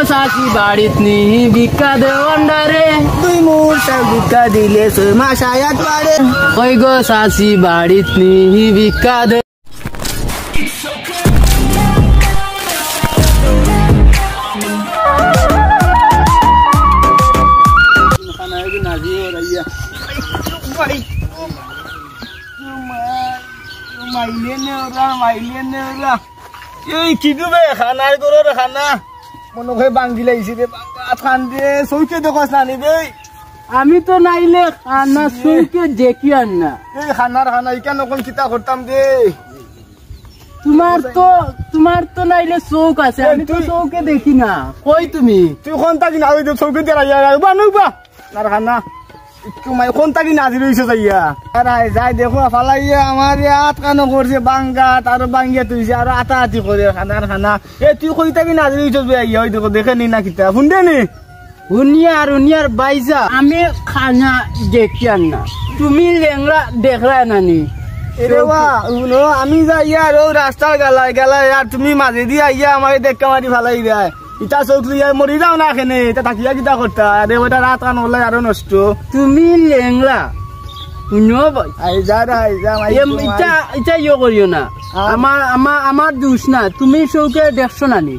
চাচি বাড়িত নি ভিক্ষা দেওয়ান্ডারে, 2 মুঠ চাউল ভিক্ষা দিলে 6 মাস আয়াত বাড়ে। কই গো চাচি বাড়িত নি ভিক্ষা দে। খানার গরুর খানা মনে হয় বাঙ্গি লাগিছে রে, খান দিয়ে চৌকে দেখছ নানি দেই। আমি তো নাইলে খানা শুনকে দেখি আর না। এই খানার খানা ইকান কোন কিতা করতাম দে। তোমার তো নাইলে চৌক আছে, আমি তো চৌকে দেখি না। কই তুমি তুই কোন তাকি না চৌকে দিয়ে বানুবা নার খানা তোমায় কোন তাকি নাজি রইছে যাইয়া যাই দেখো ফালাইয়া আমার হাত কানো করছে বাঙ্গা তার বাঙ্গিয়া তুইছে আর আটা আটি করে খানার খানা। এ তুই কই তাকি নাজি রইছ ইয়া ওই দেখো দেখে নি না কিতা শুনতে নি হুনিয়ার বাইজা আমি খানা দেখি আর না। তুমি লেংরা দেখলা নানি আমি যাইয়া আর রাস্তার গেলাই আর তুমি মাঝে দিয়ে আইয়া আমাকে দেখা মারি ফালাই দেয়। ইটা চৌকলি মরি যাও না এখানে এটা থাকিয়া কিতা করতা আরে ওটা রাত কান হলে আরো নষ্ট। তুমি লেংরা ইটা ইয়ে করিও না, আমার দোষ না। তুমি চৌকে দেখছো নানি?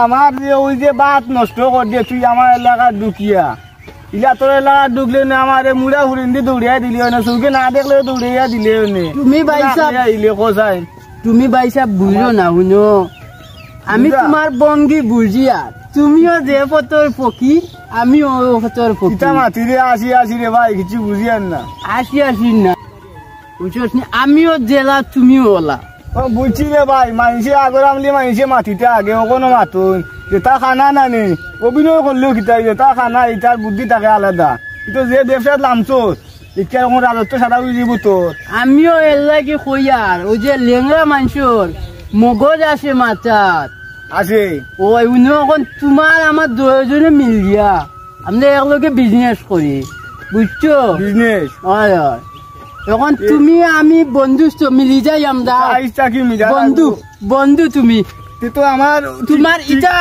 আমার যে ওই যে বাত নষ্ট কর দিয়ে তুই আমার এলাকা ঢুকিয়া ইলা তোর এলাকা ঢুকলে না আমার মুড়া হুড়িন দিয়ে দৌড়িয়া দিলে না, চৌকে না দেখলে দৌড়িয়া দিলে তুমি বাইসা বুঝো না শুনো, আমি তোমার বঙ্গি বুঝিয়া তুমিও যে পতর ফকির আমিও পতর ফকির। মাতি রে আসি রে ভাই কিছু বুঝিয়ান না। আসি না বুঝছ নি, আমিও জেলা তুমিও ওলা। বুঝছি রে ভাই, মানুষে আগর আমলি মানুষে মাতিতে আগে কোনো মাতুন যেটা খানা নানি অভিনয় করলেও কিতা যেটা খানা এটার বুদ্ধি থাকে আলাদা। কিন্তু যে ব্যবসার নামছো ইচ্ছা এখন রাজত্ব সাদা বুঝিব তোর। আমিও এর লাগে কইয়ার ওই যে লেংরা মানুষের মগজ আছে মাথার আছে ওই এখন তোমার আমার দুজনে মিলিয়া আমরা একলগে বিজনেস করি বুঝছো? বিজনেস হয় এখন তুমি আমি বন্ধু মিলি যাই আমরা বন্ধু তুমি তো আমার তোমার ইটা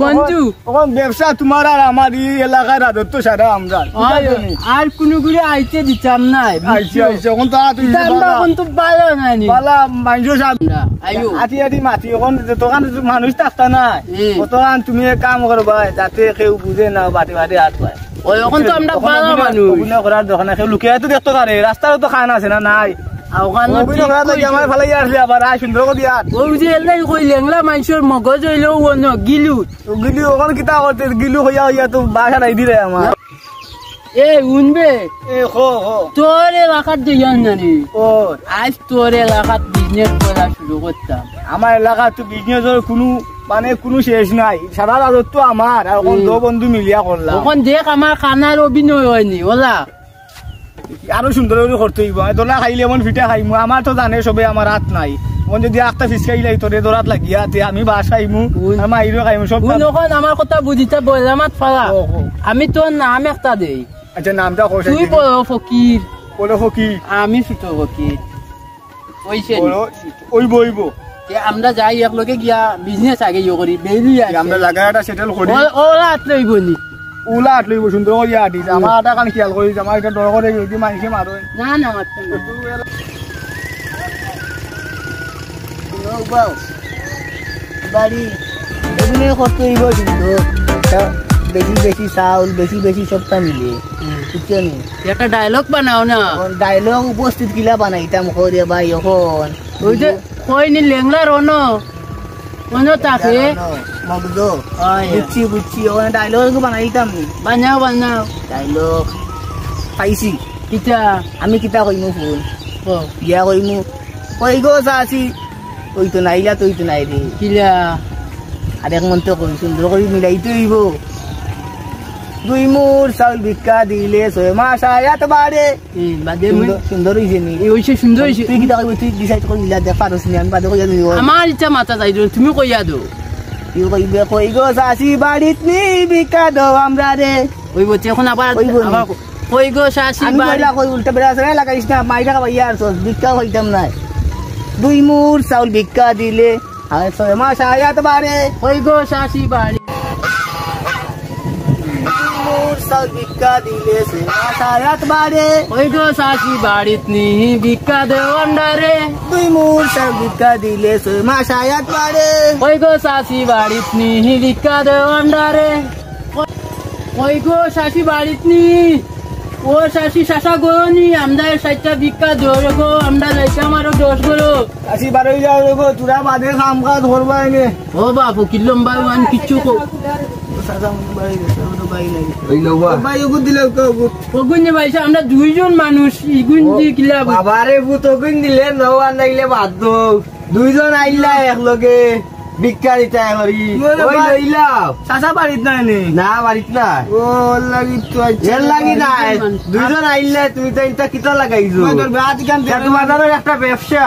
বন্ধু ব্যবসা তোমার আর আমার এই এলাকার রাজত্ব সারা আমরা আর কোনো করে আইতে দিতাম নাই। এখন তো ভালো নাই মাতি এখন দোকান মানুষ থাকতা না তখন তুমি কাম করবা যাতে কেউ বুঝে না বাটে বাটে হাত পায়। এখন তো আমরা ভালো মানুষ অভিনয় করার দোকানে কেউ লুকিয়ে তো দেখতে পারে, রাস্তারও তো খান আছে না নাই মানুষের মগজ হইলেও গিলু ওখানে কিতা করতে গিলু হইয়া তো বাসা নাই দিলে আমার উনবে তোর এলাকার দিয়ান জানি আজ তোর এলাকার বিজনেস করা শুরু করতাম। আমার এলাকার তো বিজনেসের কোনো শেষ নাই, সারা রাজত্ব আমার আর এখন দো বন্ধু মিলিয়া করলাম। এখন দেখ আমার খানার অভিনয় হয়নি ওলা আরো সুন্দর করে করতে হইব। দোলা খাইলে এমন ফিটা খাইমু, আমার তো জানে সবে আমার হাত নাই। যদি একটা ফিসকাইলাই তোরে দৌড়াত লাগিয়া আমি বাস খাইমু মাইরও খাইমু সব। আমার কথা বুঝিতে বললাম ফালা আমি তোর নাম একটা দেই। আচ্ছা নামটা তুই বড় ফকির, বড় ফকির আমি ছোট ফকির ওইব আমরা যাই একলগে গিয়া বিজনেস আগে ইয়ে করি বেলি আমরা লাগাটা সেটেল করি। ওলা হাত লইব নি উলা হাত লইব সুন্দর করে আটিস আমার আটা কান খেয়াল করিস আমার এটা ডর করে যদি মানুষে মারো না না মারতাম বাড়ি এগুলো করতে হইব কিন্তু বেশি বেশি চাউল বেশি বেশি সবটা মিলে বুঝছো নি। একটা ডায়লগ বানাও না, ডায়লগ উপস্থিত কিলা বানাইতাম করে ভাই এখন ওই যে কই নি লেংলা রনো মনে থাকে মগদ বুঝছি ওখানে ডায়লগ বানাইতাম নি। বানাও ডায়লগ পাইছি কিতা আমি কিতা কইমু ফুল বিয়া কইমু কই গো চাচি ওই তো নাইলা তুই তো নাই রে কিলা আরেক মন্ত্র কই সুন্দর করে মিলাইতে হইব। 2 মুঠ চাউল ভিক্ষা দিলে 6 মাস আয়াত বাড়ে। সুন্দর হইছে নি সুন্দর হইছে। তুই কিতা কইবি তুই ডিসাইড করে দিলা দে পারছ নি আমি বাদে কইয়া দিও আমার ইচ্ছা মাথা যাই তুমি কইয়া দাও। তুই কইবে কই গো চাচি বাড়িত নি ভিক্ষা দাও আমরা রে ওই বলছে এখন আবার কই গো চাচি বাড়ি কই উল্টা বেড়া আছে লাগাইছ না মাইরা ভাইয়া আর ভিক্ষা হইতাম না। 2 মুঠ চাউল ভিক্ষা দিলে আরে 6 মাস আয়াত বাড়ে কই গো শাশি বাড়ি মোর সাল ভিক্ষা দিলে 6 মাস আয়াত বাড়ে কই গো শাশি বাড়িত নি ভিক্ষা দেও আন্ডারে তুই মোর সাল ভিক্ষা দিলে 6 মাস আয়াত বাড়ে কই গো শাশি বাড়িত নি ভিক্ষা দেও আন্ডারে কই গো শাশি বাড়িত নি ও শাশি শাসা গনি আমরা সাইটা ভিক্ষা দেও গো আমরা যাইতাম আরো 10 গো আসি বারোই যাও গো তোরা বাদে কাম কাজ ধরবা এনে ও বাপু কিলম বাই ওয়ান কিচ্ছু কো সাদা মন বাই গেছে ওটা বাই নাই ওই লওবা বাই ওগু দিলে কো ওগুন ভাইসা আমরা দুইজন মানুষ ইগুন দি কিলা বাবারে ভূত ওগুন দিলে নও আর নাইলে বাদ দো দুইজন আইলা একলগে ভিক্ষারিতা করি ওই লইলা চাচা বাড়িত নাই নে না বাড়িত না ও লাগি তো এর লাগি নাই দুইজন আইলা তুই তো এটা কিটা লাগাইছো তোর বাত কাম তোমাদের একটা ব্যবসা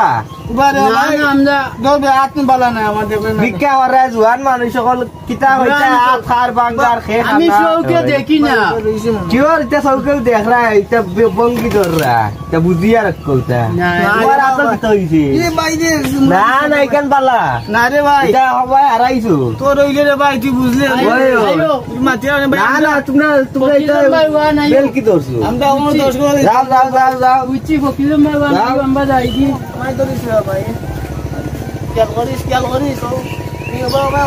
না আমরা তোর বাত নি বালা না আমাদের ভিক্ষা ওরা জওয়ান মানুষ সকল কিটা হইতা আপ খার বাঙ্গার খে আমি চৌকে দেখি না কিওর এটা চৌকে দেখ রা এটা বঙ্গি ধর রা এটা বুঝিয়া রাখলতা না তোমার আত কিটা হইছে এ ভাই রে না না ইকান বালা না রে ভাই এটা হবাই হারাইছো তোর হইলে রে ভাই তুই বুঝলে আইও মাতিয়া না না তোমরা এটা বেল কি দোস আমরা ওমন দোস করে যাও উচি ফকিলম বাই ওয়ান আমরা যাই দি মাই দরিস রে ভাই কেল করিস নিও বাবা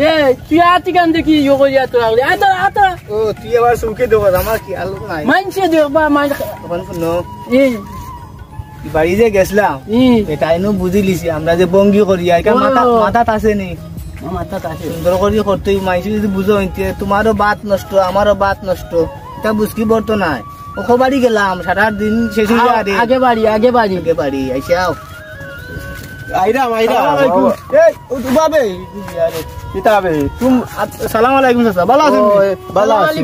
এ তুই আতি গান দেখি ইয়ো করিয়া তো লাগলে আতা ও তুই আবার সুকে দেব আমার কি আলো নাই মানছে দেও বা মান তখন শুনো এ বাড়ি যে গেছলাম এটা এনো বুঝিলিছি আমরা যে বঙ্গি করি আর মাথা আছে নি মাথা কাছে সুন্দর করে করতে মাইছি যদি বুঝো হইতে তোমারও বাত নষ্ট আমারও বাত নষ্ট এটা বুঝকি বর্ত নাই ওখো বাড়ি গেলাম সারা দিন শেষ হয়ে যায় আগে বাড়ি আইসাও আইরাম এই ও বাবে কিতাবে সালাম আলাইকুম চাচা ভালো আছেন ভালো আছি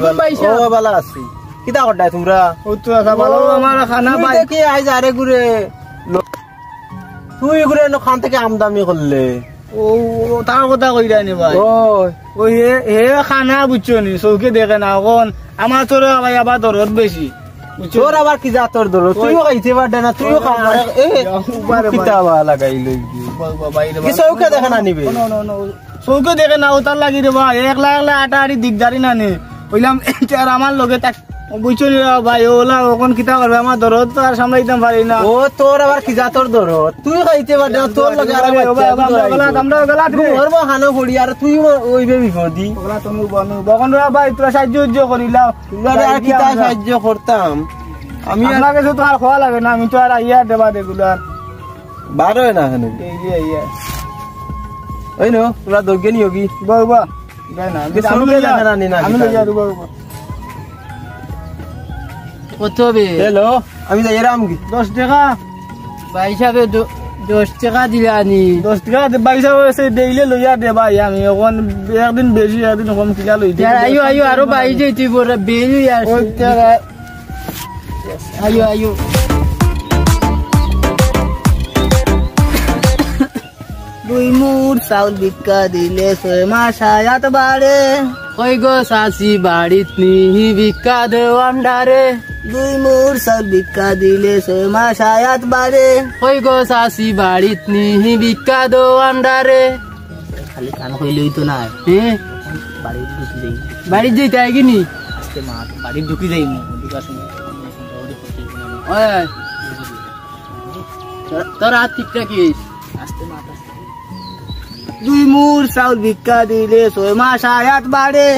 ও ভালো আছি কিতা করডাই তোমরা ও তো চাচা ভালো আমার খানা তুই ভাই দেখি আইজ আরে ঘুরে তুই ঘুরে খান থেকে আমদামি করলে ও তার কথা কইরা নি ভাই ও হে খানা বুঝছো নি চৌকে দেখে না এখন আমার তোর ভাই আবার দরদ বেশি তোর আবার কি জাতর ধরো তুইও খাইতে পারবে না তুইও খাওয়া কিতা লাগাই লই কি চৌকে দেখে না নিবে চৌকে দেখে না ও তার লাগি রে ভাই একলা আটা আড়ি দিগদারি না নে কইলাম আর আমার লগে তাক বুঝছো নি ভাই ওলা ওখন কিতা করবে আমার দরদ তো আর সামলাইতাম পারি না ও তোর আবার কি জাতর ধরো তুই খাইতে পারবে না তোর লগে আর আমরা গলা ধরবো হানো পড়ি আর তুই ওইবে বিপদি ওলা তুমি বনু বকন ভাই তোরা সাহায্য করিলাম আর কিতা সাহায্য করতাম আমি আপনাকে তো আর খাওয়া লাগে না আমি তো আর আইয়া দেবা রেগুলার বার হয় না এখানে এই যে আইয়া ওই নো তোরা দৌড়ে নি হোগি বাবা যাই না আমি লই যাই বাবা কত বে হ্যালো আমি যাই রাম কি 10 টাকা ভাই সাহেব 10 টাকা দিলানি 10 টাকা বাইসা হইছে দেইলে লইয়া দে ভাই আমি এখন একদিন বেশি একদিন কম কিলা লই দে আইও আরো ভাই যে তুই বড় বেলি আর আইও দুই মুঠ চাউল ভিক্ষা দিলে 6 মাস আয়াত বাড়ে কই গো শাশি বাড়িত নি ভিক্ষা দেও আন্ডারে দুই মুঠ চাউল ভিক্ষা দিলে 6 মাস আয়াত বাড়ে কই গো শাশি বাড়িত নি ভিক্ষা দেও আন্ডারে খালি কান কইলেই তো না বাড়ি ঢুকি যাই বাড়ি যেতে আইগিনি আজকে মা বাড়ি ঢুকি যাই ঢুকার সময় ওই তোর হাত ঠিকটা কি দুই মুঠ চাউল ভিক্ষা দিলে 6 মাস আয়াত বাড়ে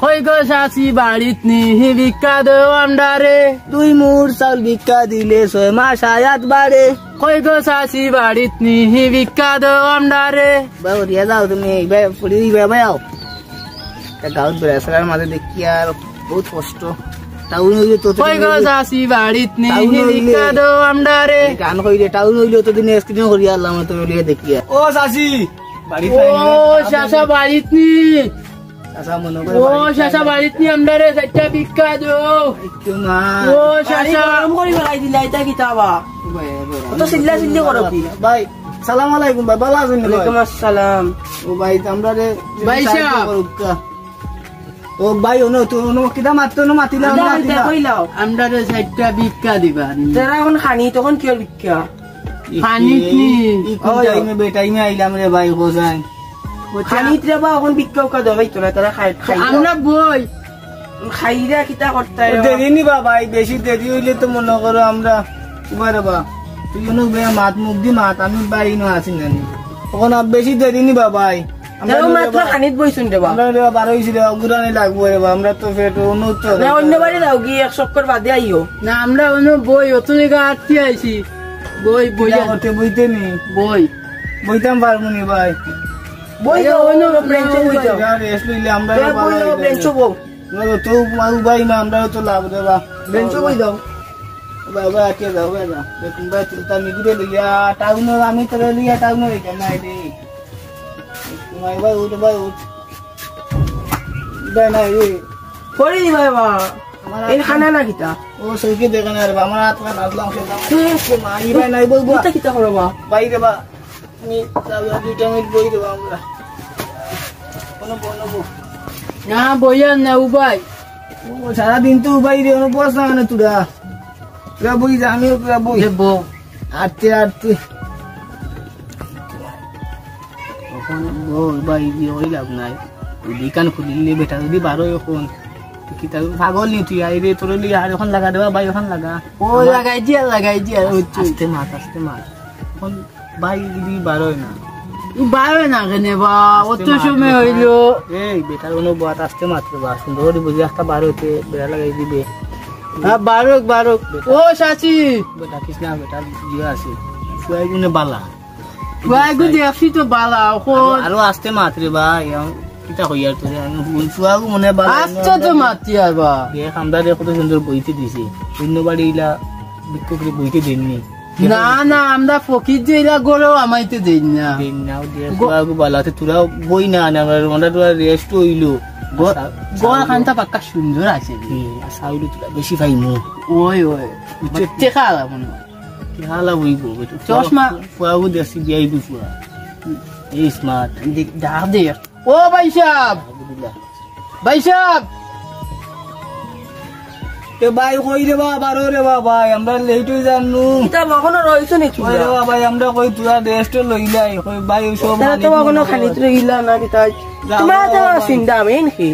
কই গো শাশি বাড়িত নি ভিক্ষা দেও আন্ডারে দুই মুঠ চাউল ভিক্ষা দিলে 6 মাস আয়াত বাড়ে কই গো শাশি বাড়িত নি ভিক্ষা দেও আন্ডারে বাবুরিয়া যাও তুমি পুরি বাবাও গাঁত বেড়ার মাঝে দেখি আর বহুত কষ্ট টাউন হইলে তো কই গো শাশি বাড়িত নি ভিক্ষা দেও আন্ডারে গান কইলে টাউন হইলে তো দিন স্ক্রিন করি আল্লাহ তো লিয়ে দেখি ও চাচি বাড়ি ও শাশা বাড়িত নি চাচা মনে ও শাশা বাড়িত নি আন্ডারে সাইটা ভিক্ষা দেও একটু না ও শাশা কাম করি বলাই দিলা এটা কিতাবা তো সিল্লা সিল্লি করো কি ভাই সালাম আলাইকুম ভাই ভালো আছেন ওয়ালাইকুম আসসালাম ও ভাই আমরা রে ভাই সাহেব ও ভাই ওনো তো ওনো কিটা মারতো না মাতিলা কইলাও আমরা সাইডটা ভিক্ষা দিবা তারা এখন খানি তখন কি ভিক্ষা পানি নি টাইমে বেটাইমে আইলাম রে ভাই হোসাই খানি ত্রেবা এখন ভিক্ষা কা দেবাই তো না তারা খাই আমরা বই খাইরা কিতা করতে দেরি নি ভাই বেশি দেরি হইলে তো মনে করো আমরা তোমার বা তুই ওনো বে মাত মুখ দি মাত আমি বাড়ি না আছি জানি তখন বেশি দেরি নি ভাই আমরা মাত্র খানিত বইছুন দেবা আমরা রে 12 হইছে রে গুরানি লাগবো রে আমরা তো ফেট ওনো তো না অন্য বাড়ি যাও কি এক চক্কর বাদে আইও না আমরা ওনো বই অত জায়গা আটকে আইছি বই বই করতে বইতে নি বই বইতাম পারবো নি ভাই বই দাও অন্য ব্রেঞ্চে বই দাও রেস্ট লইলে আমরা বই দাও ব্রেঞ্চে বউ তো মাউ ভাই না আমরা তো লাভ রে বা ব্রেঞ্চে বই দাও বাবা কে দাও বাবা তোমরা চিন্তা নিগুরে লিয়া টাউন আমি তো লিয়া টাউন রে কেন আইডি তোমাই ভাই উঠ ভাই না এই করে দি ভাই বা এই খানা না কিতা ও সইকে দেখেন আর আমার হাত কান আসলাম সে মাই ভাই নাই বলবো কিতা কিতা করবা ভাই রে বা আমি তাহলে দুইটা মিনিট বই দেব আমরা কোন বলবো না বইয়া না উবাই ও সারা দিন তো ভাই রে ওনো বস না তুরা তুরা বই যা আমি তুরা বই দেব আটতে এখন ও ভাই দিয়ে ওই লাভ নাই দোকান খুলিলে বেটা যদি 12 এখন কি তা পাগল নি তুই আই রে তোর লিয়া আর এখন লাগা দেবা ভাই এখন লাগা ও লাগাই দিয়া আস্তে মার এখন ভাই যদি 12 না বাইরে না কেনে বা অত সময় হইলো এই বেটার কোনো বাত আসতে মাত্র বা সুন্দর বুঝি একটা 12 হতে বেড়া লাগাই দিবে হ্যাঁ বারক ও চাচি বেটা কৃষ্ণা বেটা জিয়া আছে ফুয়াই গুনে বালা ভাই গো দেখছি তো বালা আরো আসতে মাত্রে ভাই কিটা কই আর তুই ফুয়াগু মনে বালা আসছে তো মাতি আর বা দেখ আমরা কত সুন্দর বইতে দিছি অন্য বাড়ি ইলা বিক্রি করে বইতে দেননি না না আমরা ফকির দিলা গরেও আমাইতে দেই না দেন নাও দে ফুয়াগু বালাতে তোরা বই না আমরা তোরা রেস্ট হইলো গোয়া খানটা পাক্কা সুন্দর আছে সাউলি তোরা বেশি পাইমু ওই টেকা মনে হালা বইব চশমা ফুয়াগু দেশি বিয়াইবি ফুয়া এই স্মার্ট ডাক দে ও ভাই সাহেব তে ভাই কই রে বাবা বারো রে বাবা আমরা লেট হই জানু কিতা কখনো রইছো নি কই রে বাবা আমরা কই তুরা রেস্ট লইলাই কই ভাই সব তারা তো কখনো খানিত রইলা না কিতা তোমার তো চিন্তা মেন কি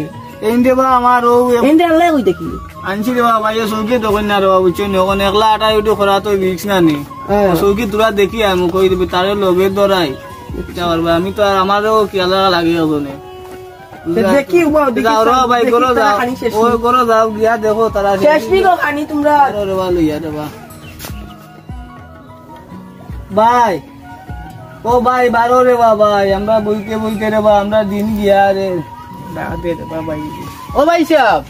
এন্ডে বা আমার ও এন্ডে আল্লাহ কই দেখি আনছি রে বাবা এই সৌকি দোকান না রে বাবা বুঝছো নি ওখানে একলা আটা ইউটো করা তো রিক্স না নি সৌকি তুরা দেখি আমি কই দিবি তারে লগে দরাই যাওয়ার ভাই আমি তো আর আমারও কি আলাদা লাগে ওখানে দেখি যাও রে ভাই করো যাও ওই করো যাও গিয়া দেখো তারা শেষবি গো খানি তোমরা রে ভালো ইয়া রে বা ভাই ও ভাই বারো রে বাবা আমরা বইকে রে বা আমরা দিন গিয়া রে দে রে বাবা ও ভাই সাহেব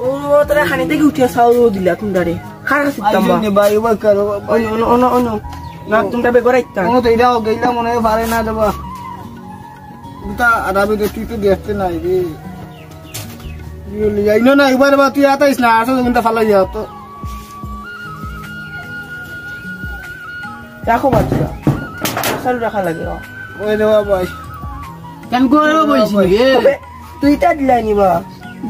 ও তোরা খানি থেকে উঠিয়া চাউল দিলা তোমরা রে খারা সুতাম আইনি ভাই ওই করো অনো না তোমরা বেগর আইতা ও তো এটাও গইলা মনে হয় পারে না দেবা উতা আরাবে তো তুই তো দেখতে নাই রে ইউলি আইনো না একবার বা তুই আতাইস না আসো ঘন্টা ফালাই যাও তো রাখো বাচ্চা চালু রাখা লাগে ওই রে ভাই কেন গরো বইছি রে তুই তা দিলাই নিবা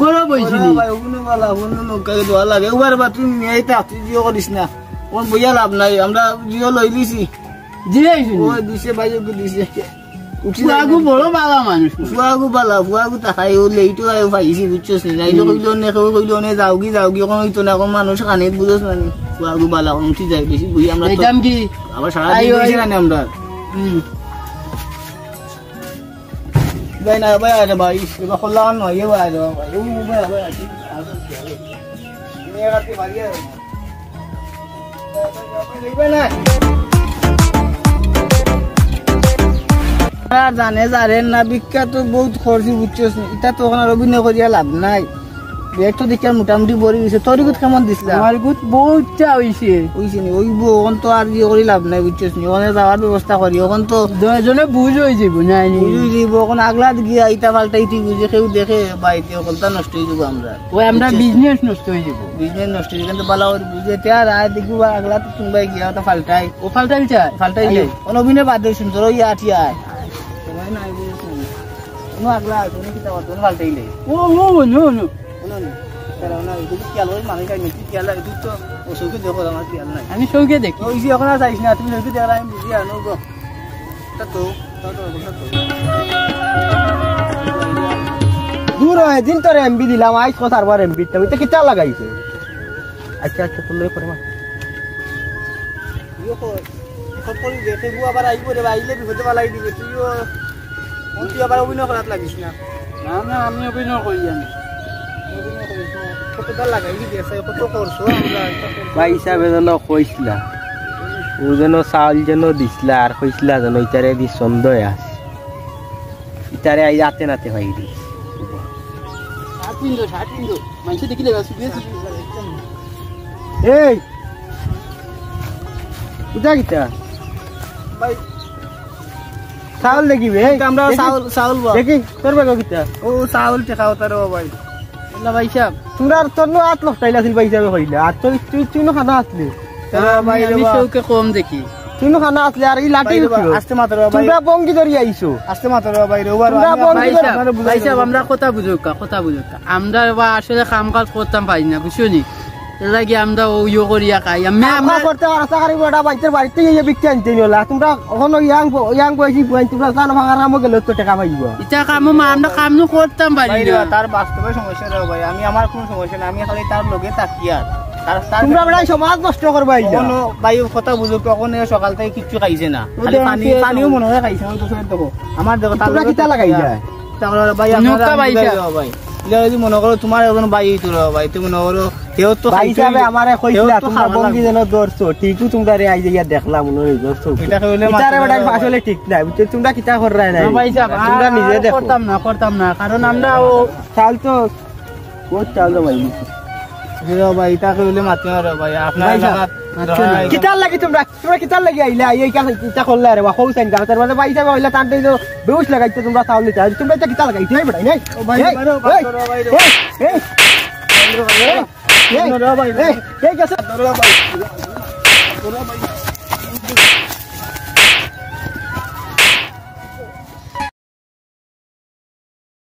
গরো বইছি ভাই ওগুলো বালা ওগুলো নৌকা দোয়া লাগে একবার বা তুই এইটা তুই জিও করিস না কোন বইয়া লাভ নাই আমরা জিও লইলিছি দিয়েছি ও দিছে ভাই ওকে দিছে ফুয়াগু বড় বালা মানুষ ফুয়াগু বালা ফুয়াগু তাকাই ও লেইটো আই পাইছি বুঝছস না যাইলো কইলো নে কইলো নে যাওগি কোন হইতো না কোন মানুষ কানেত বুঝছস না ফুয়াগু বালা উঠি যাই বেশি বই আমরা তো এটাম কি আবার সারা দিন বেশি না আমরা ভাই না ভাই আরে ভাই এবার খোলান নয় এ ভাই ভাই ও ভাই ভাই আছে নেগাতে ভাইয়া ভাই না জানে জানেন না বিখ্যাত বহুত খরচি বুঝছস এটা তো ওখানে অভিনয় করিয়া লাভ নাই বেগ তো দেখি মোটামুটি বড়ি গেছে তোর গুত কেমন দিছিলা আমার গুত বহুতটা হইছে হইছে নি ওই ওখান তো আর ইয়ে করি লাভ নাই বুঝছস নি ওখানে যাওয়ার ব্যবস্থা করি ওখান তো দুজনে বুঝ হয়ে যাব নাই বুঝি দিব ওখান আগলাত গিয়া ইটা পাল্টাইতি বুঝে কেউ দেখে বাইতে ওখানটা নষ্ট হয়ে যাব আমরা ওই আমরা বিজনেস নষ্ট হয়ে যাব বিজনেস নষ্ট হয়ে কিন্তু বালা ওর বুঝে তার আর দেখবা আগলাত শুনবাই গিয়া ওটা পাল্টাই ও ফালতাই চাই পাল্টাই যায় অনবিনে বাদ দিয়ে সুন্দর ইয়া আটিয়া কোনো আগলা তুমি কিতা তুমি ফালটাইলে ও নো নো নো তারা না এই কি আলো মানুষ কাই নেকি কি আলো এই তো ও সৌকে দেখো আমার কি আলো নাই আমি চৌকে দেখি ওই যে এখন আর যাইছ না তুমি সৌকে দেখলা আমি বুঝি আনো গো তা তো দূর হয় দিন তোর এমবি দিলাম আইস কথার বার এমবি তুমি তো কিতা লাগাইছো আচ্ছা আচ্ছা তুমি করে মা ইয়ো সকল দেখে গো আবার আইব রে আইলে বিপদে বালাই দিবে তুইও তুই আবার অভিনয় করাত লাগিস না না না আমি অভিনয় করি আমি কতটা লাগাই দিয়েছে কত করছো আমরা ভাই হিসাবে যেন কইছিলা ও যেন চাউল যেন দিছিলা আর কইছিলা যেন ইটারে দি সন্দেহ আছে ইটারে আই রাতে নাতে ভাই দি ষাট কিলো মানুষ দেখিলে এই উঠা কিতা ভাই চাউল দেখিবে আমরা চাউল দেখি তোর বাগো কিতা ও চাউল টেকাও তার ভাই ভাই সাহেব তোর আর তোর 8 লাখ টাইলা আছিল ভাই হিসাবে কইলা আর তুই নো খানা আসলি আমি চৌকে কম দেখি তুই নো খানা আসলি আর ই লাঠি আস্তে মাত্র ভাই তোমরা বঙ্গি ধরি আইছো আস্তে মাত্র ভাই ওবার ভাই সাহেব আমরা কথা বুঝুকা আমরা আসলে কাম কাজ করতাম পারি না বুঝছো নি লাগি আমরা ও ইয়ে করিয়া খাই আমরা করতে আর সাকারি বড়া বাইতের বাড়িতে গিয়ে বিক্রি আনতে নিলা তোমরা ওখানে ইয়াং বয়সী বুয়াই তোমরা জান ভাঙার নাম গেলে তো টাকা পাইবা এটা কাম আমরা কাম নো করতাম পারি না তার বাস্তবে সমস্যা রে ভাই আমি আমার কোনো সমস্যা না আমি খালি তার লগে থাকি আর তোমরা বড়াই সমাজ নষ্ট করবা আইলা কোনো ভাই কথা বুঝো কখন সকাল থেকে কিছু খাইছে না খালি পানিও মনে হয় খাইছে ওই দোষের দেখো আমার দেখো তোমরা কিতা লাগাই যায় তাহলে ভাই আপনারা ভাই যদি মনে করো তোমার এখন ভাই তোর ভাই তুমি মনে করো কেউ তো ভাই হিসাবে আমারে কইলা তোমরা বঙ্গি যেন দরছো ঠিকই তোমরা রে আই যাইয়া দেখলাম মনে হই দরছো এটা কইলে ইতারে বড়াই আসলে ঠিক না বুঝছো তোমরা কিতা কর রাই না ভাই সাহেব তোমরা নিজে দেখো করতাম না কারণ আমরা ও চাল তো কোন চাল ভাই ভাই এটা কইলে মাতি রে ভাই আপনার কিতার লাগি তোমরা কিতার লাগি আইলা এই কাজ কিতা করলা রে বা কইছেন গাতার মানে ভাই হিসাবে হইলা তান্তে তো বেউস লাগাইতে তোমরা চাল নিতে তোমরা এটা কিতা লাগাইতে নাই বড়াই নাই ও ভাই এই গেছে ভাই